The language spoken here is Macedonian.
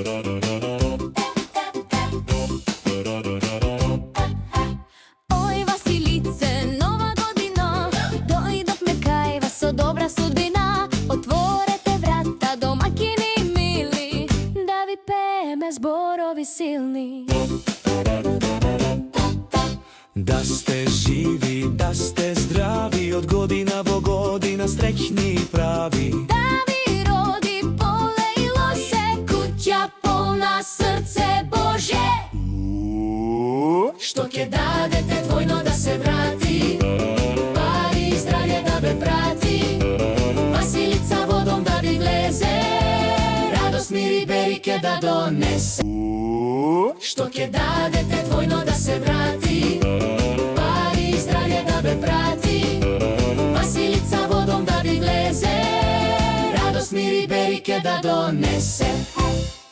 Ој Василице, нова година, дојдовме кај вас со добра судбина. Отворете врата, домаќини мили, да ви пееме зборови силни. Да сте живи, да сте здрави, од година во година среќни и прави. Да ви роди полејло се, куќа полна срце Боже. Што ќе дадете двојно да се врати, пари и здравје да ве прати. Василица во дом да ви влезе, радост, мир и берике да донесе. Што ќе дадете двојно да се врати, пари и здравје да ве прати. Василица во дом да ви влезе, радост, мир и берике да донесе.